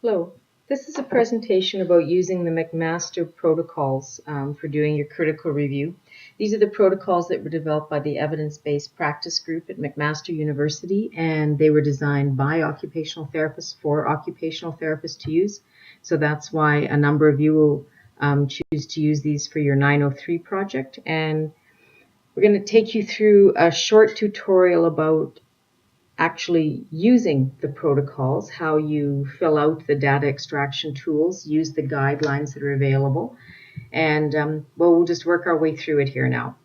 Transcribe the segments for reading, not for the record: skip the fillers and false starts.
Hello, this is a presentation about using the McMaster protocols for doing your critical review. These are the protocols that were developed by the evidence-based practice group at McMaster University, and they were designed by occupational therapists for occupational therapists to use. So that's why a number of you will choose to use these for your 903 project. And we're going to take you through a short tutorial about actually using the protocols, how you fill out the data extraction tools, use the guidelines that are available, and we'll just work our way through it here now.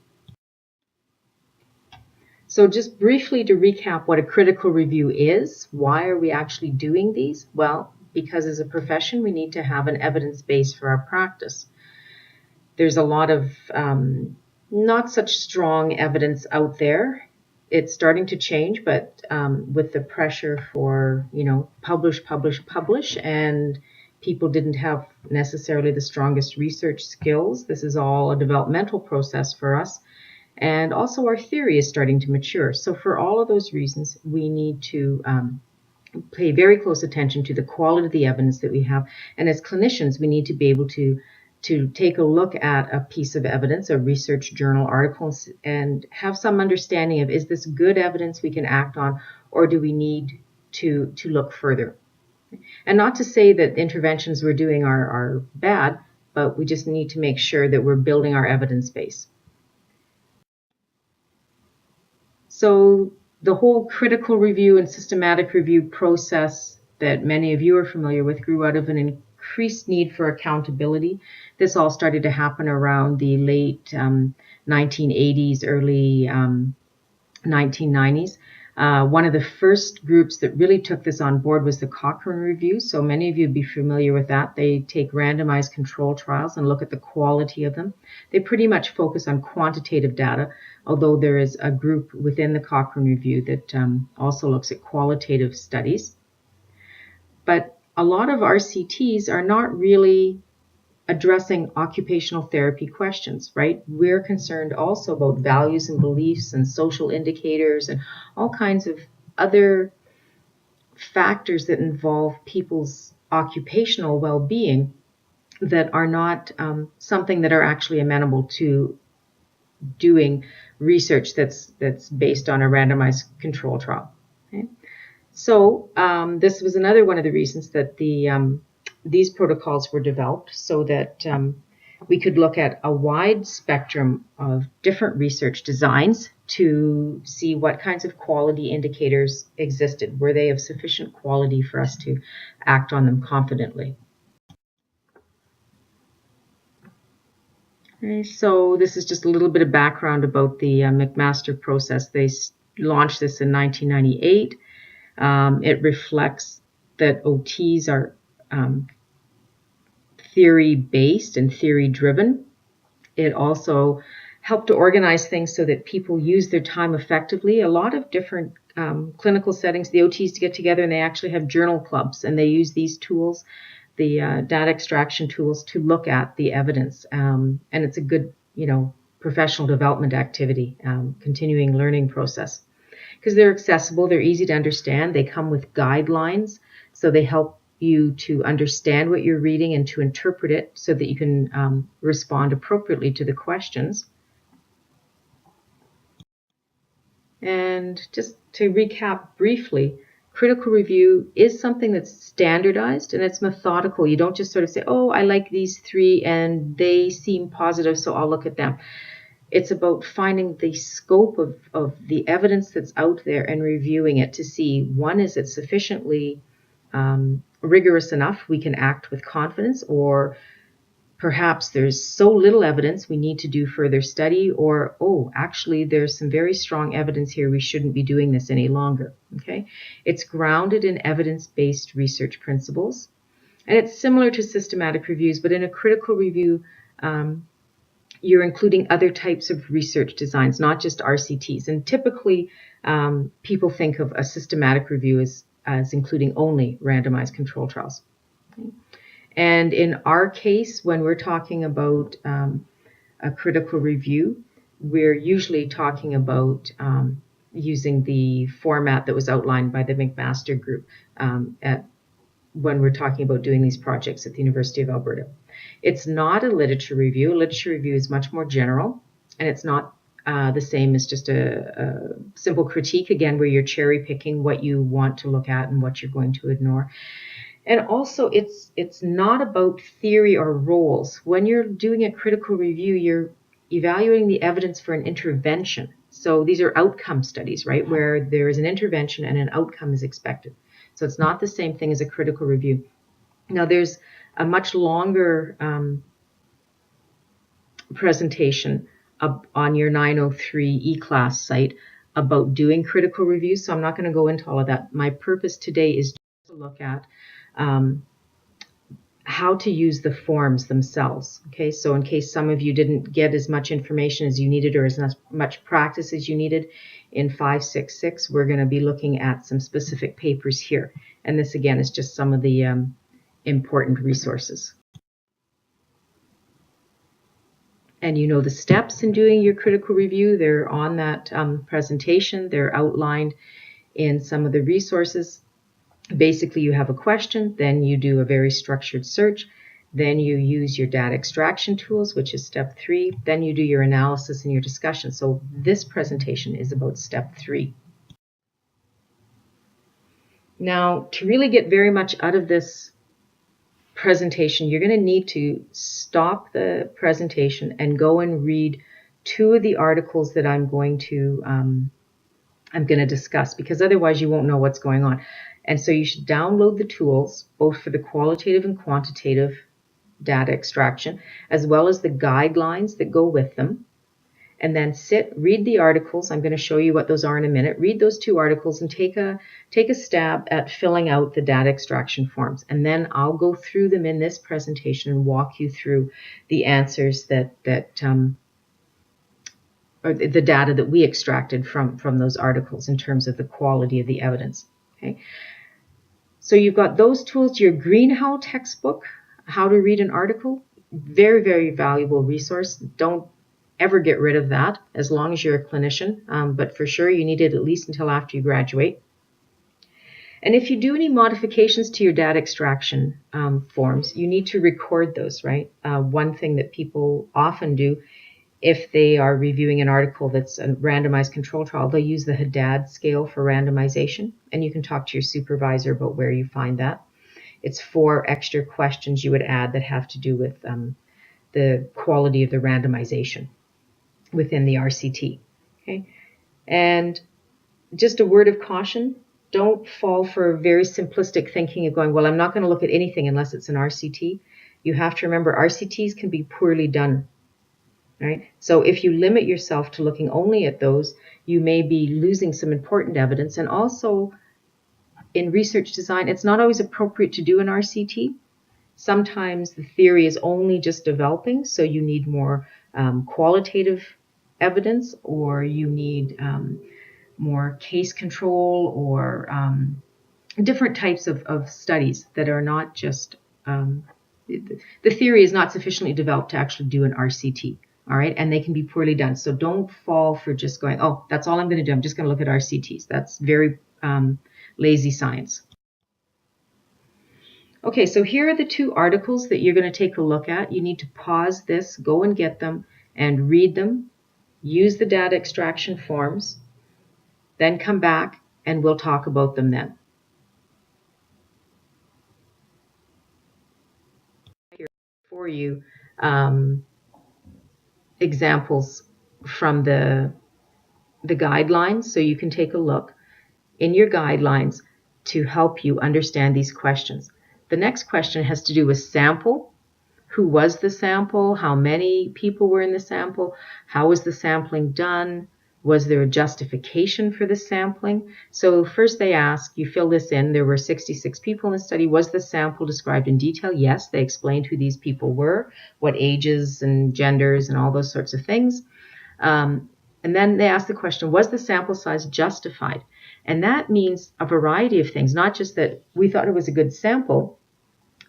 So just briefly to recap what a critical review is, why are we actually doing these? Well, because as a profession, we need to have an evidence base for our practice. There's a lot of not such strong evidence out there. It's starting to change, but with the pressure for, publish, and people didn't have necessarily the strongest research skills. This is all a developmental process for us. And also our theory is starting to mature. So for all of those reasons, we need to pay very close attention to the quality of the evidence that we have. And as clinicians, we need to be able to take a look at a piece of evidence, a research journal article, and have some understanding of, is this good evidence we can act on, or do we need to look further? And not to say that interventions we're doing are bad, but we just need to make sure that we're building our evidence base. So the whole critical review and systematic review process that many of you are familiar with grew out of an increased need for accountability. This all started to happen around the late 1980s, early 1990s. One of the first groups that really took this on board was the Cochrane review. So many of you would be familiar with that. They take randomized control trials and look at the quality of them. They pretty much focus on quantitative data, although there is a group within the Cochrane review that also looks at qualitative studies. But a lot of RCTs are not really addressing occupational therapy questions, right? We're concerned also about values and beliefs and social indicators and all kinds of other factors that involve people's occupational well-being that are not something that are actually amenable to doing research that's based on a randomized control trial. Okay? So this was another one of the reasons that these protocols were developed, so that we could look at a wide spectrum of different research designs to see what kinds of quality indicators existed. Were they of sufficient quality for us to act on them confidently? Okay, so this is just a little bit of background about the McMaster process. They launched this in 1998. It reflects that OTs are theory-based and theory-driven. It also helped to organize things so that people use their time effectively. A lot of different clinical settings, the OTs get together and they actually have journal clubs, and they use these tools, the data extraction tools, to look at the evidence. And it's a good, professional development activity, continuing learning process. Because they're accessible, they're easy to understand, they come with guidelines, so they help you to understand what you're reading and to interpret it so that you can respond appropriately to the questions. And just to recap briefly, critical review is something that's standardized and it's methodical. You don't just sort of say, oh, I like these three and they seem positive, so I'll look at them. It's about finding the scope of the evidence that's out there and reviewing it to see, one, is it sufficiently rigorous enough we can act with confidence, or perhaps there's so little evidence we need to do further study, or, oh, actually there's some very strong evidence here, we shouldn't be doing this any longer. Okay? It's grounded in evidence-based research principles, and it's similar to systematic reviews, but in a critical review, you're including other types of research designs, not just RCTs. And typically, people think of a systematic review as including only randomized control trials. Okay? And in our case, when we're talking about a critical review, we're usually talking about using the format that was outlined by the McMaster group at when we're talking about doing these projects at the University of Alberta. It's not a literature review. A literature review is much more general, and it's not the same as just a simple critique, again, where you're cherry picking what you want to look at and what you're going to ignore. And also, it's not about theory or roles. When you're doing a critical review, you're evaluating the evidence for an intervention. So these are outcome studies, right, where there is an intervention and an outcome is expected. So it's not the same thing as a critical review. Now, there's a much longer presentation on your 903 E-class site about doing critical reviews, so I'm not going to go into all of that. My purpose today is just to look at how to use the forms themselves. Okay, so in case some of you didn't get as much information as you needed or as much practice as you needed in 566, we're going to be looking at some specific papers here. And this, again, is just some of the important resources. And you know the steps in doing your critical review. They're on that presentation. They're outlined in some of the resources. Basically, you have a question, then you do a very structured search, then you use your data extraction tools, which is step 3, then you do your analysis and your discussion. So this presentation is about step 3. Now, to really get very much out of this presentation, you're going to need to stop the presentation and go and read 2 of the articles that I'm going to discuss, because otherwise you won't know what's going on. And so you should download the tools, both for the qualitative and quantitative data extraction, as well as the guidelines that go with them. And then read the articles. I'm going to show you what those are in a minute. Read those 2 articles and take a stab at filling out the data extraction forms. And then I'll go through them in this presentation and walk you through the answers or the data that we extracted from those articles in terms of the quality of the evidence. Okay. So you've got those tools, your Greenhow textbook, How to Read an Article, very, very valuable resource. Don't ever get rid of that as long as you're a clinician, but for sure you need it at least until after you graduate. And if you do any modifications to your data extraction forms, you need to record those, right? One thing that people often do, if they are reviewing an article that's a randomized control trial, they'll use the Haddad scale for randomization, and you can talk to your supervisor about where you find that. It's 4 extra questions you would add that have to do with the quality of the randomization within the RCT. Okay, and just a word of caution, don't fall for very simplistic thinking of going, well, I'm not going to look at anything unless it's an RCT. You have to remember RCTs can be poorly done. Right? So if you limit yourself to looking only at those, you may be losing some important evidence. And also in research design, it's not always appropriate to do an RCT. Sometimes the theory is only just developing, so you need more qualitative evidence, or you need more case control, or different types of studies that are not just, the theory is not sufficiently developed to actually do an RCT. All right, and they can be poorly done. So don't fall for just going, oh, that's all I'm going to do. I'm just going to look at RCTs. That's very lazy science. Okay, so here are the 2 articles that you're going to take a look at. You need to pause this, go and get them, and read them. Use the data extraction forms. Then come back, and we'll talk about them then. Here for you. Examples from the guidelines, so you can take a look in your guidelines to help you understand these questions. The next question has to do with sample. Who was the sample? How many people were in the sample? How was the sampling done? Was there a justification for the sampling? So first they ask, you fill this in, there were 66 people in the study. Was the sample described in detail? Yes, they explained who these people were, what ages and genders and all those sorts of things. And then they ask the question, was the sample size justified? And that means a variety of things, not just that we thought it was a good sample,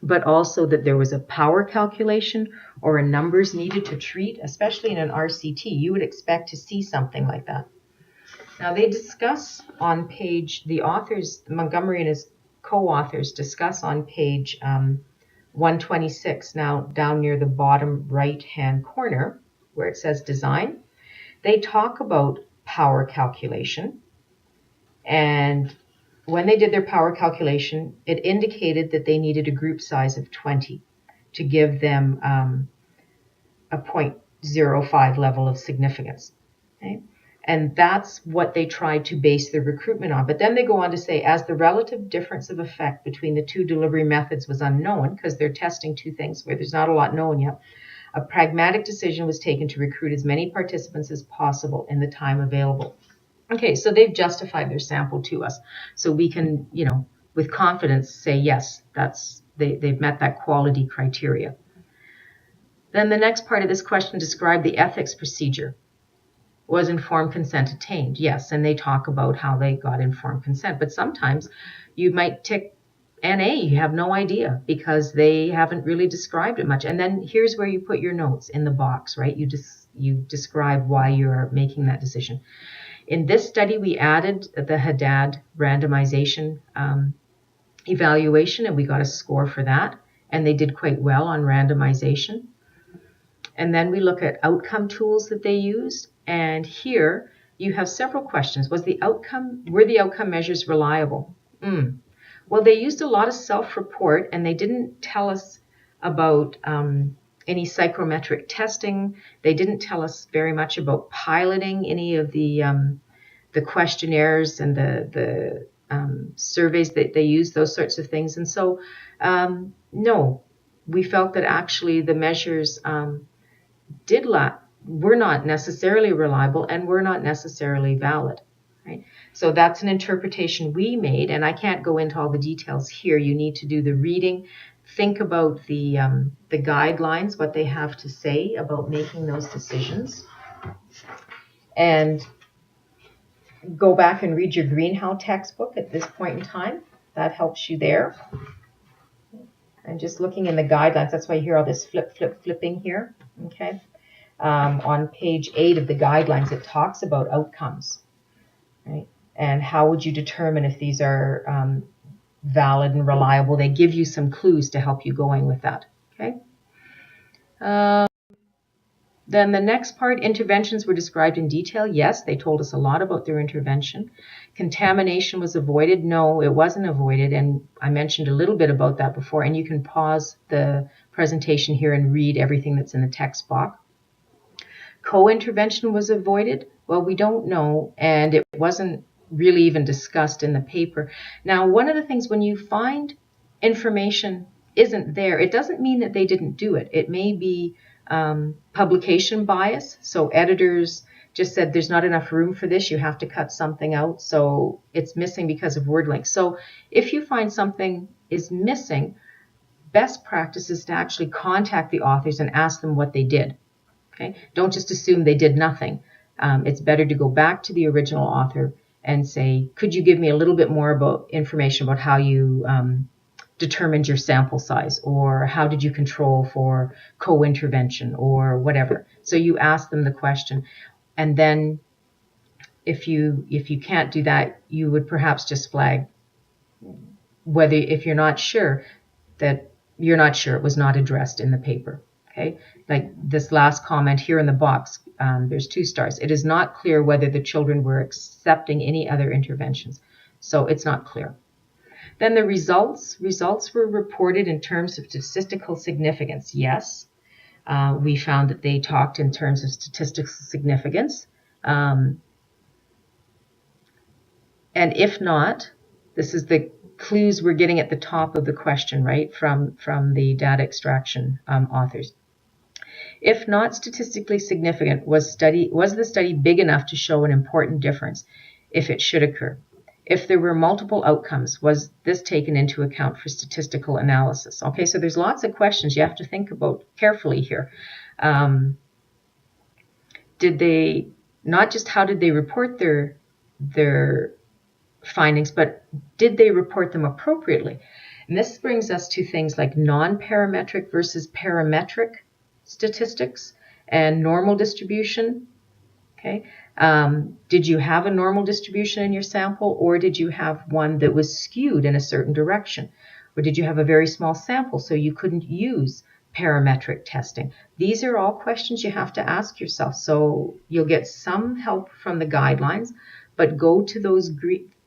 but also that there was a power calculation or a numbers needed to treat, especially in an RCT. You would expect to see something like that. Now they discuss on page, the authors, Montgomery and his co-authors discuss on page 126, now down near the bottom right-hand corner, where it says design. They talk about power calculation, and when they did their power calculation, it indicated that they needed a group size of 20 to give them a 0.05 level of significance. Okay? And that's what they tried to base their recruitment on. But then they go on to say, as the relative difference of effect between the two delivery methods was unknown, because they're testing two things where there's not a lot known yet, a pragmatic decision was taken to recruit as many participants as possible in the time available. Okay, so they've justified their sample to us. So we can, with confidence say, yes, they've met that quality criteria. Then the next part of this question described the ethics procedure. Was informed consent attained? Yes, and they talk about how they got informed consent. But sometimes you might tick NA, you have no idea because they haven't really described it much. And then here's where you put your notes in the box, right? You describe why you're making that decision. In this study, we added the Haddad randomization evaluation, and we got a score for that. And they did quite well on randomization. And then we look at outcome tools that they used. And here you have several questions. Were the outcome measures reliable? Well, they used a lot of self-report, and they didn't tell us about any psychometric testing. They didn't tell us very much about piloting any of the questionnaires and the surveys that they use, those sorts of things. And so, no, we felt that actually the measures were not necessarily reliable and were not necessarily valid. Right? So that's an interpretation we made, and I can't go into all the details here. You need to do the reading, think about the guidelines, what they have to say about making those decisions, and go back and read your Greenhow textbook at this point in time. That helps you there. And just looking in the guidelines, that's why you hear all this flipping here. Okay. On page 8 of the guidelines, it talks about outcomes, right? And how would you determine if these are valid and reliable? They give you some clues to help you going with that, okay? Then the next part, interventions were described in detail. Yes, they told us a lot about their intervention. Contamination was avoided. No, it wasn't avoided, and I mentioned a little bit about that before, and you can pause the presentation here and read everything that's in the text box. Co-intervention was avoided? Well, we don't know, and it wasn't really even discussed in the paper. Now, one of the things when you find information isn't there, it doesn't mean that they didn't do it. It may be publication bias. So editors just said there's not enough room for this, you have to cut something out, so it's missing because of word links. So if you find something is missing, best practice is to actually contact the authors and ask them what they did. Okay? Don't just assume they did nothing. It's better to go back to the original author and say, could you give me a little bit more about information about how you determined your sample size, or how did you control for co-intervention, or whatever. So you ask them the question, and then if you can't do that, you would perhaps just flag whether, if you're not sure, that you're not sure, it was not addressed in the paper. Okay, like this last comment here in the box, there's 2 stars. It is not clear whether the children were accepting any other interventions, so it's not clear. Then the results were reported in terms of statistical significance. Yes, we found that they talked in terms of statistical significance. And if not, this is the clues we're getting at the top of the question, right, from the data extraction authors. If not statistically significant, was the study big enough to show an important difference if it should occur? If there were multiple outcomes, was this taken into account for statistical analysis? Okay, so there's lots of questions you have to think about carefully here. Did they, not just how did they report their findings, but did they report them appropriately? And this brings us to things like non-parametric versus parametric statistics and normal distribution. Okay, Did you have a normal distribution in your sample, or did you have one that was skewed in a certain direction? Or did you have a very small sample so you couldn't use parametric testing? These are all questions you have to ask yourself. So you'll get some help from the guidelines, but go to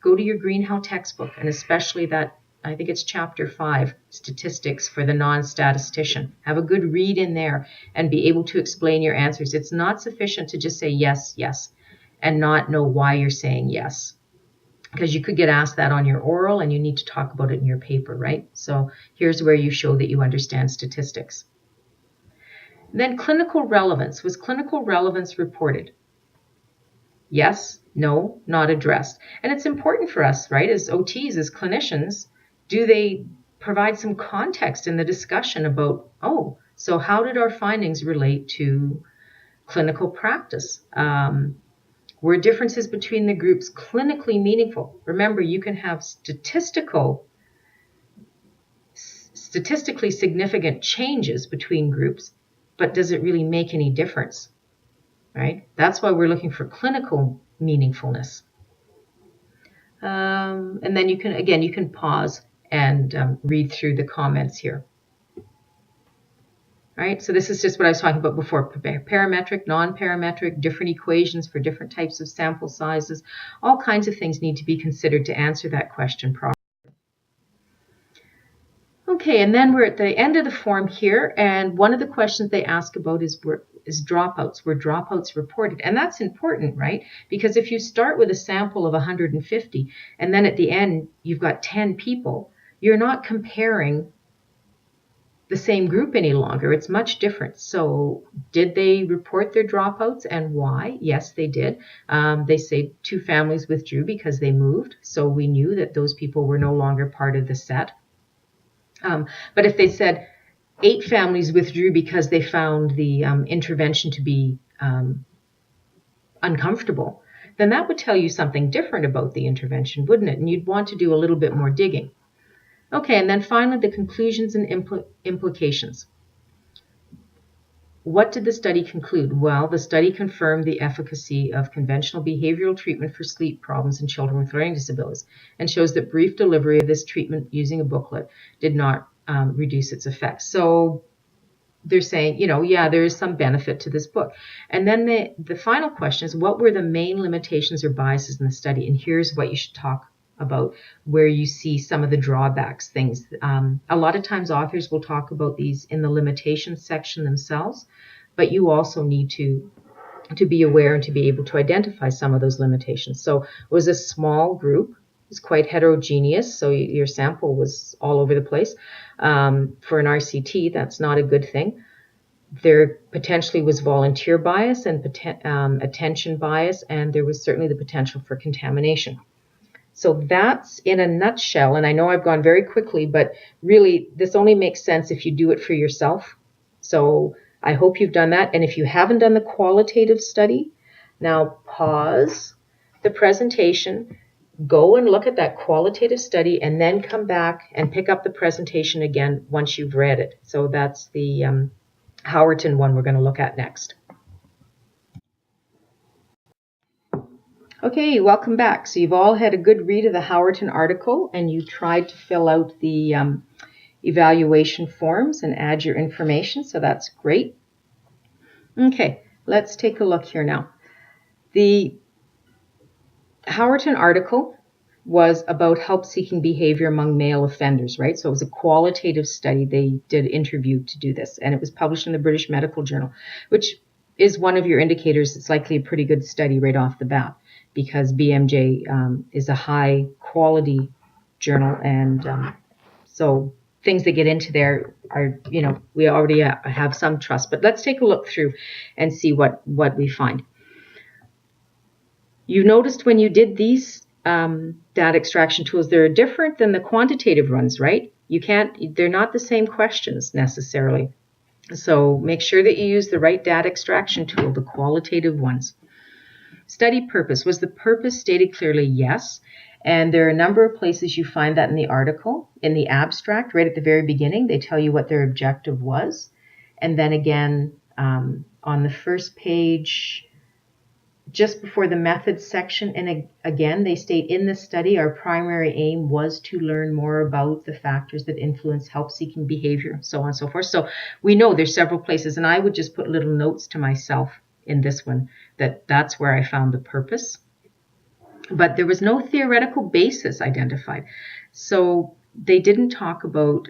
your Greenhow textbook, and especially that, I think it's chapter 5, statistics for the non-statistician. Have a good read in there and be able to explain your answers. It's not sufficient to just say yes, yes, and not know why you're saying yes. Because you could get asked that on your oral and you need to talk about it in your paper, right? So here's where you show that you understand statistics. Then clinical relevance. Was clinical relevance reported? Yes, no, not addressed. And it's important for us, right, as OTs, as clinicians, do they provide some context in the discussion about, oh, so how did our findings relate to clinical practice? Were differences between the groups clinically meaningful? Remember, you can have statistically significant changes between groups, but does it really make any difference? Right? That's why we're looking for clinical meaningfulness. And then you can pause and read through the comments here. All right, so this is just what I was talking about before. Parametric, non-parametric, different equations for different types of sample sizes. All kinds of things need to be considered to answer that question properly. Okay, and then we're at the end of the form here, and one of the questions they ask about is dropouts. Were dropouts reported? And that's important, right? Because if you start with a sample of 150, and then at the end you've got 10 people, you're not comparing the same group any longer. It's much different. So did they report their dropouts and why? Yes, they did. They say 2 families withdrew because they moved. So we knew that those people were no longer part of the set. But if they said 8 families withdrew because they found the intervention to be uncomfortable, then that would tell you something different about the intervention, wouldn't it? And you'd want to do a little bit more digging. Okay, and then finally the conclusions and implications. What did the study conclude? Well, the study confirmed the efficacy of conventional behavioral treatment for sleep problems in children with learning disabilities and shows that brief delivery of this treatment using a booklet did not reduce its effects. So they're saying, yeah, there is some benefit to this book. And then the final question is, what were the main limitations or biases in the study? And here's what you should talk about where you see some of the drawbacks, things. A lot of times authors will talk about these in the limitations section themselves, but you also need to be aware and to be able to identify some of those limitations. So it was a small group. It was quite heterogeneous, so your sample was all over the place. For an RCT, that's not a good thing. There potentially was volunteer bias and attention bias, and there was certainly the potential for contamination. So that's in a nutshell, and I know I've gone very quickly, but really this only makes sense if you do it for yourself. So I hope you've done that, and if you haven't done the qualitative study, now pause the presentation, go and look at that qualitative study, and then come back and pick up the presentation again once you've read it. So that's the Howerton one we're going to look at next. Okay, welcome back. So you've all had a good read of the Howerton article, and you tried to fill out the evaluation forms and add your information, so that's great. Okay, let's take a look here now. The Howerton article was about help-seeking behavior among male offenders, right? So it was a qualitative study. They did interview to do this, and it was published in the British Medical Journal, which is one of your indicators. It's likely a pretty good study right off the bat, because BMJ is a high-quality journal, and so things that get into there are, we already have some trust. But let's take a look through and see what we find. You noticed when you did these data extraction tools, they're different than the quantitative ones, right? They're not the same questions necessarily. So make sure that you use the right data extraction tool, the qualitative ones. Study purpose. Was the purpose stated clearly? Yes. And there are a number of places you find that in the article. In the abstract, right at the very beginning, they tell you what their objective was. And then again, on the first page, just before the methods section, and again, they state in this study, our primary aim was to learn more about the factors that influence help-seeking behavior, so on and so forth. So we know there's several places, and I would just put little notes to myself in this one that's where I found the purpose. But there was no theoretical basis identified. So they didn't talk about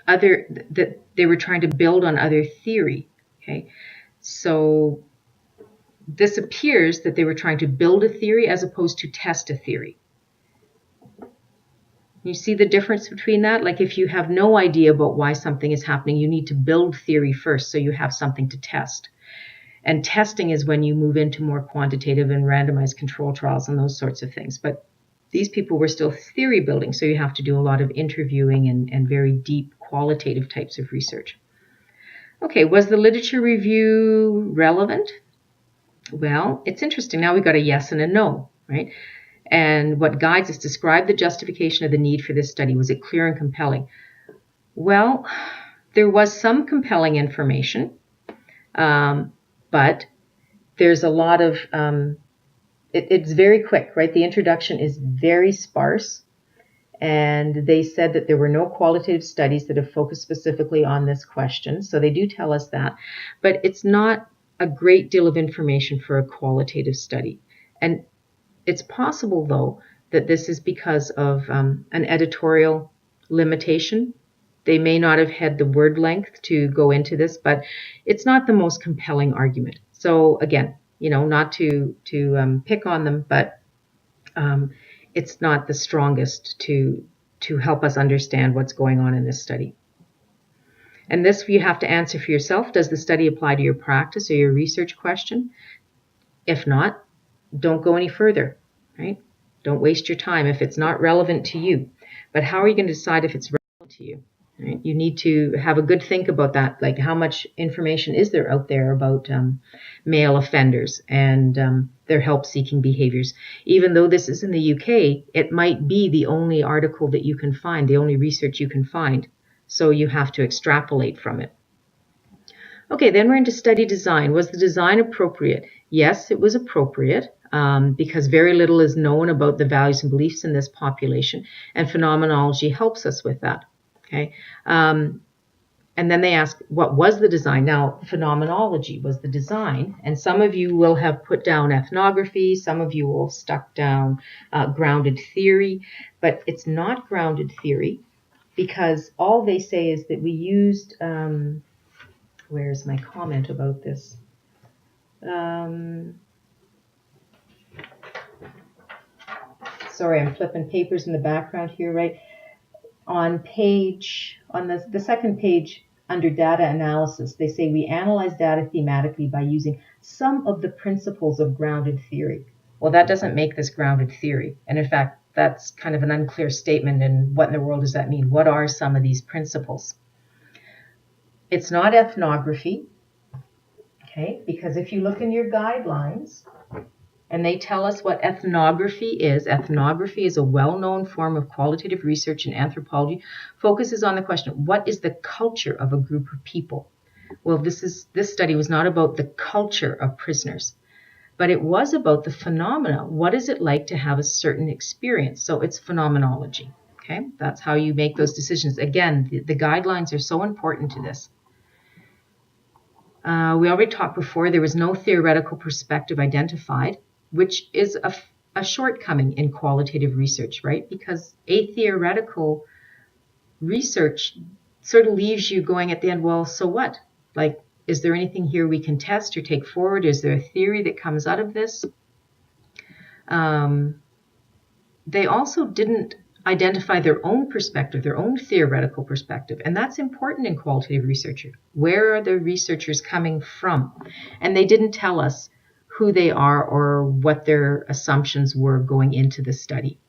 that they were trying to build on other theory. Okay, so this appears that they were trying to build a theory as opposed to test a theory. You see the difference between that? Like if you have no idea about why something is happening, you need to build theory first so you have something to test. And testing is when you move into more quantitative and randomized control trials and those sorts of things. But these people were still theory building, so you have to do a lot of interviewing and very deep qualitative types of research. Okay, was the literature review relevant? Well, it's interesting. Now we've got a yes and a no, right? And what guides us describe the justification of the need for this study. Was it clear and compelling? Well, there was some compelling information, but there's a lot of, it's very quick, right? The introduction is very sparse. And they said that there were no qualitative studies that have focused specifically on this question. So they do tell us that. But it's not a great deal of information for a qualitative study. And it's possible, though, that this is because of an editorial limitation. They may not have had the word length to go into this, but it's not the most compelling argument. So again, not to pick on them, but it's not the strongest to help us understand what's going on in this study. And this you have to answer for yourself. Does the study apply to your practice or your research question? If not, don't go any further, right? Don't waste your time if it's not relevant to you. But how are you going to decide if it's relevant to you? Right? You need to have a good think about that. Like how much information is there out there about male offenders and their help-seeking behaviors? Even though this is in the UK, it might be the only article that you can find, the only research you can find. So you have to extrapolate from it. Okay, then we're into study design. Was the design appropriate? Yes, it was appropriate because very little is known about the values and beliefs in this population, and phenomenology helps us with that. Okay, and then they ask, what was the design? Now, phenomenology was the design, and some of you will have put down ethnography, some of you will have stuck down grounded theory, but it's not grounded theory because all they say is that we used, where's my comment about this? Sorry, I'm flipping papers in the background here, right? On the second page under data analysis, they say we analyze data thematically by using some of the principles of grounded theory. Well, that doesn't make this grounded theory. And in fact, that's kind of an unclear statement. And what in the world does that mean? What are some of these principles? It's not ethnography, okay? Because if you look in your guidelines, and they tell us what ethnography is. Ethnography is a well-known form of qualitative research in anthropology, focuses on the question, what is the culture of a group of people? Well, this study was not about the culture of prisoners, but it was about the phenomena. What is it like to have a certain experience? So it's phenomenology, okay? That's how you make those decisions. Again, the guidelines are so important to this. We already talked before, there was no theoretical perspective identified, which is a shortcoming in qualitative research, right? Because a theoretical research sort of leaves you going at the end, well, so what? Like, is there anything here we can test or take forward? Is there a theory that comes out of this? They also didn't identify their own perspective, their own theoretical perspective. And that's important in qualitative research. Where are the researchers coming from? And they didn't tell us who they are or what their assumptions were going into the study.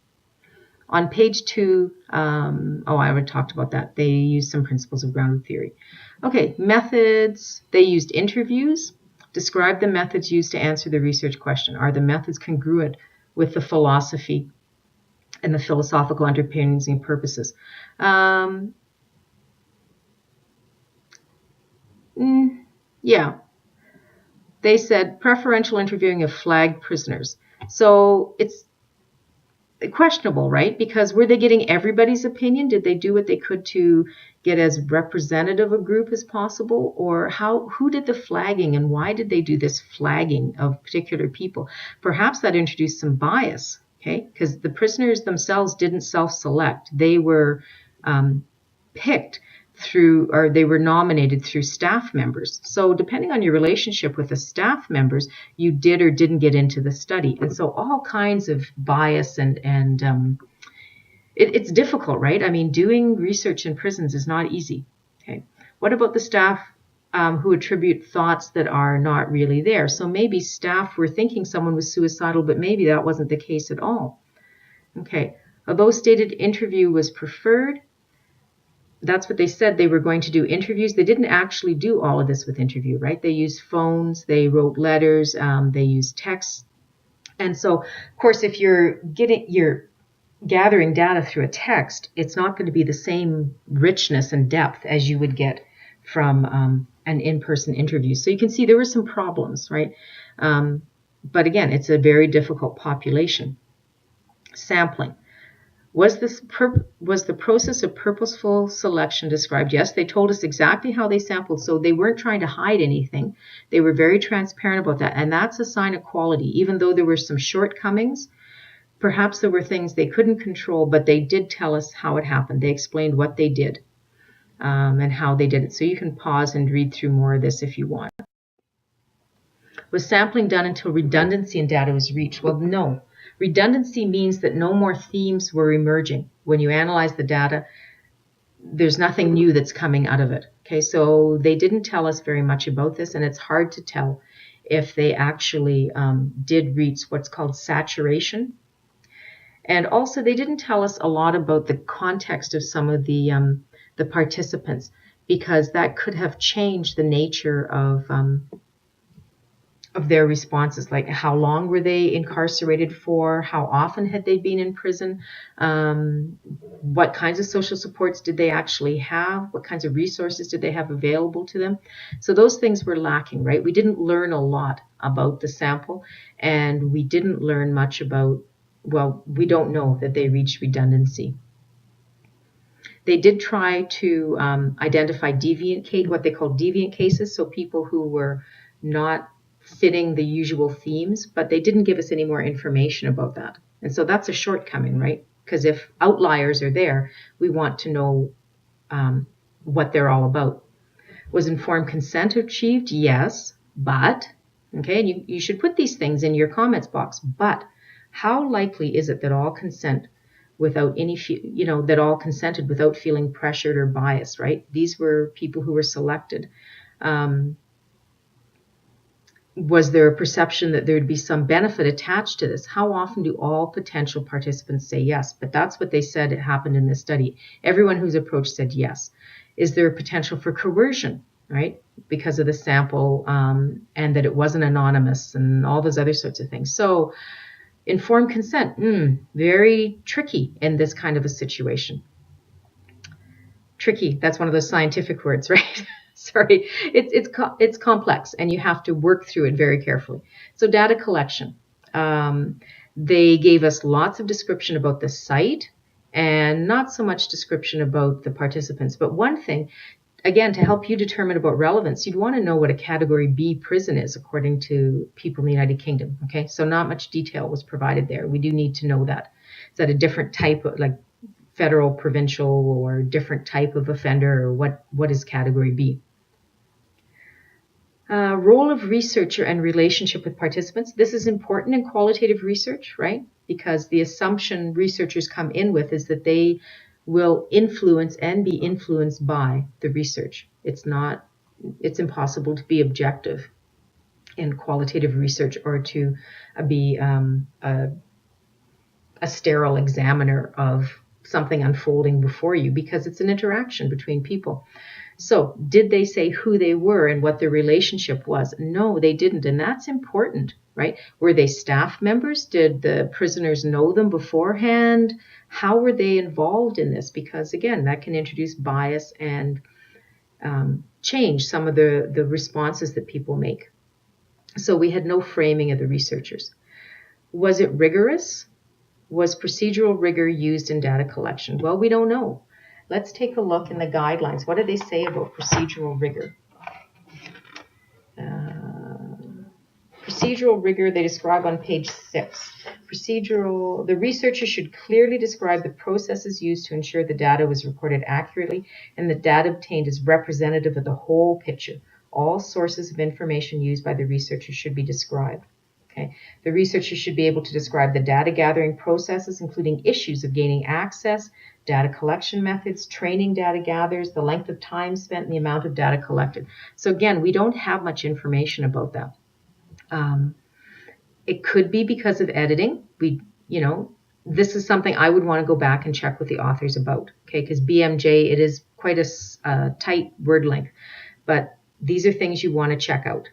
On page 2, I already talked about that. They used some principles of grounded theory. Okay, methods. They used interviews. Describe the methods used to answer the research question. Are the methods congruent with the philosophy and the philosophical underpinnings and purposes? Yeah. They said preferential interviewing of flagged prisoners. So it's questionable, right? Because were they getting everybody's opinion? Did they do what they could to get as representative a group as possible? Or who did the flagging, and why did they do this flagging of particular people? Perhaps that introduced some bias, okay? Because the prisoners themselves didn't self-select. They were picked through, or they were nominated through staff members. So depending on your relationship with the staff members, you did or didn't get into the study. And so all kinds of bias and it's difficult, right? I mean, doing research in prisons is not easy. Okay. What about the staff who attribute thoughts that are not really there? So maybe staff were thinking someone was suicidal, but maybe that wasn't the case at all. Okay. Although stated interview was preferred, that's what they said. They were going to do interviews. They didn't actually do all of this with interview, right? They used phones, they wrote letters, they used texts. And so, of course, if you're gathering data through a text, it's not going to be the same richness and depth as you would get from an in-person interview. So you can see there were some problems, right? But again, it's a very difficult population. Sampling. Was the process of purposeful selection described? Yes, they told us exactly how they sampled, so they weren't trying to hide anything. They were very transparent about that, and that's a sign of quality. Even though there were some shortcomings, perhaps there were things they couldn't control, but they did tell us how it happened. They explained what they did and how they did it. So you can pause and read through more of this if you want. Was sampling done until redundancy in data was reached? Well, no. Redundancy means that no more themes were emerging. When you analyze the data, there's nothing new that's coming out of it. Okay, so they didn't tell us very much about this, and it's hard to tell if they actually did reach what's called saturation. And also, they didn't tell us a lot about the context of some of the participants, because that could have changed the nature of their responses, like how long were they incarcerated for, how often had they been in prison, what kinds of social supports did they actually have, what kinds of resources did they have available to them. So those things were lacking, right? We didn't learn a lot about the sample, and we didn't learn much about, well, we don't know that they reached redundancy. They did try to identify what they call deviant cases, so people who were not fitting the usual themes, but they didn't give us any more information about that. And so that's a shortcoming, right? Because if outliers are there, we want to know what they're all about. Was informed consent achieved? Yes, but, okay, and you should put these things in your comments box, but how likely is it that all consented without feeling pressured or biased, right? These were people who were selected. Was there a perception that there would be some benefit attached to this? How often do all potential participants say yes? But that's what they said it happened in this study. Everyone who's approached said yes. Is there a potential for coercion, right? Because of the sample and that it wasn't anonymous and all those other sorts of things. So informed consent, very tricky in this kind of a situation. Tricky, that's one of those scientific words, right? Sorry, it's complex, and you have to work through it very carefully. So data collection. They gave us lots of description about the site and not so much description about the participants. But one thing, again, to help you determine about relevance, you'd want to know what a Category B prison is according to people in the United Kingdom. Okay, so not much detail was provided there. We do need to know that. Is that a different type of, like, federal, provincial, or different type of offender, or what is Category B? Role of researcher and relationship with participants. This is important in qualitative research, right? Because the assumption researchers come in with is that they will influence and be influenced by the research. It's impossible to be objective in qualitative research, or to be a sterile examiner of something unfolding before you, because it's an interaction between people. So did they say who they were and what their relationship was? No, they didn't. And that's important, right? Were they staff members? Did the prisoners know them beforehand? How were they involved in this? Because again, that can introduce bias and change some of the responses that people make. So we had no framing of the researchers. Was it rigorous? Was procedural rigor used in data collection? Well, we don't know. Let's take a look in the guidelines. What do they say about procedural rigor? Procedural rigor they describe on page 6. The researcher should clearly describe the processes used to ensure the data was recorded accurately and the data obtained is representative of the whole picture. All sources of information used by the researcher should be described. Okay. The researcher should be able to describe the data gathering processes, including issues of gaining access, data collection methods, training data gatherers, the length of time spent, and the amount of data collected. So again, we don't have much information about that. It could be because of editing. This is something I would want to go back and check with the authors about, okay? Because BMJ, it is quite a tight word length, but these are things you want to check out.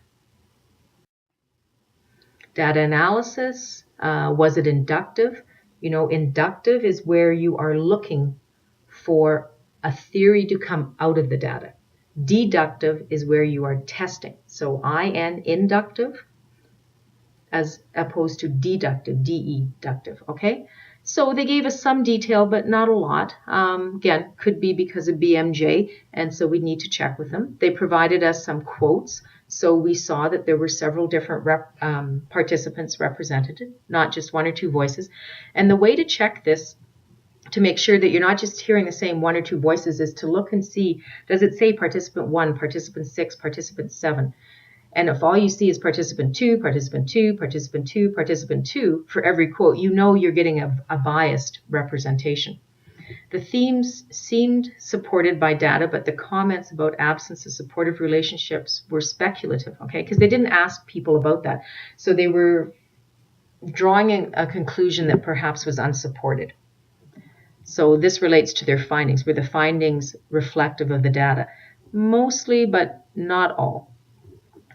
Data analysis, was it inductive? Inductive is where you are looking for a theory to come out of the data. Deductive is where you are testing. So inductive, as opposed to deductive, deductive, okay? So they gave us some detail, but not a lot. Again, could be because of BMJ, and so we need to check with them. They provided us some quotes, so we saw that there were several different participants represented, not just one or two voices. And the way to check this, to make sure that you're not just hearing the same one or two voices, is to look and see, does it say participant 1, participant 6, participant 7? And if all you see is participant 2, participant 2, participant 2, participant 2 for every quote, you're getting a biased representation. The themes seemed supported by data, but the comments about absence of supportive relationships were speculative, okay? Because they didn't ask people about that. So they were drawing a conclusion that perhaps was unsupported. So this relates to their findings. Were the findings reflective of the data? Mostly, but not all.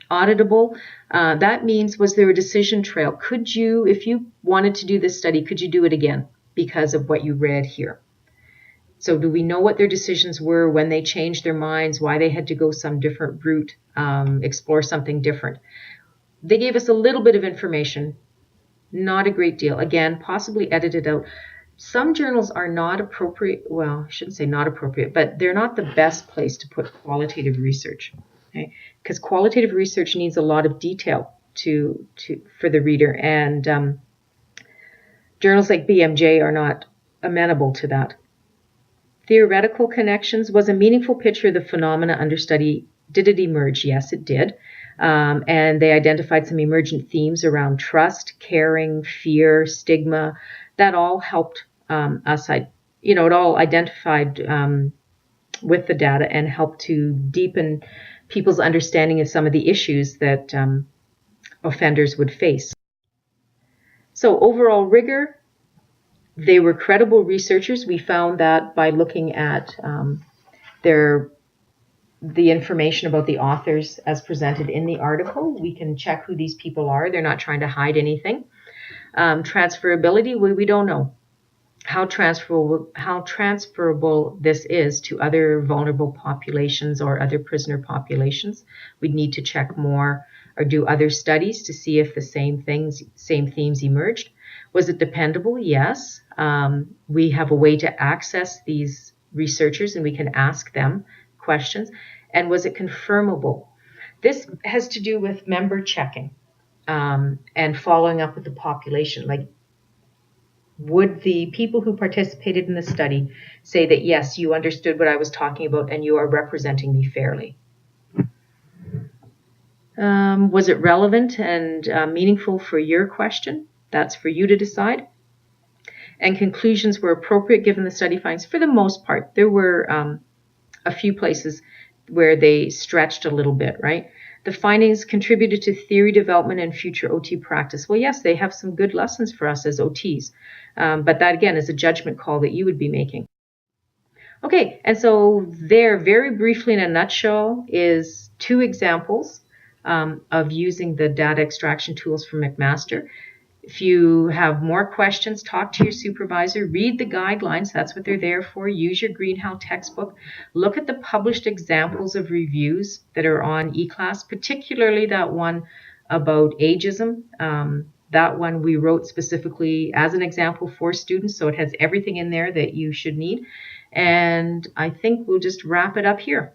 Auditable, that means, was there a decision trail? Could you, if you wanted to do this study, could you do it again because of what you read here? So do we know what their decisions were, when they changed their minds, why they had to go some different route, explore something different? They gave us a little bit of information, not a great deal. Again, possibly edited out. Some journals are not appropriate, well, I shouldn't say not appropriate, but they're not the best place to put qualitative research. Okay? Because qualitative research needs a lot of detail for the reader, and journals like BMJ are not amenable to that. Theoretical connections, was a meaningful picture of the phenomena under study. Did it emerge? Yes, it did. And they identified some emergent themes around trust, caring, fear, stigma. That all helped us. It all identified with the data and helped to deepen people's understanding of some of the issues that offenders would face. So overall rigor, they were credible researchers. We found that by looking at the information about the authors as presented in the article. We can check who these people are. They're not trying to hide anything. Transferability, we don't know how transferable this is to other vulnerable populations or other prisoner populations. We'd need to check more or do other studies to see if the same themes emerged. Was it dependable? Yes. We have a way to access these researchers and we can ask them questions. And was it confirmable? This has to do with member checking and following up with the population. Like, would the people who participated in the study say that, yes, you understood what I was talking about and you are representing me fairly? Was it relevant and meaningful for your question? That's for you to decide. And conclusions were appropriate given the study findings. For the most part, there were a few places where they stretched a little bit, right? The findings contributed to theory development and future OT practice. Well, yes, they have some good lessons for us as OTs. But that, again, is a judgment call that you would be making. Okay, and so there, very briefly in a nutshell, is 2 examples of using the data extraction tools from McMaster. If you have more questions, talk to your supervisor, read the guidelines, that's what they're there for, use your Greenhow textbook, look at the published examples of reviews that are on eClass, particularly that one about ageism. That one we wrote specifically as an example for students, so it has everything in there that you should need. And I think we'll just wrap it up here.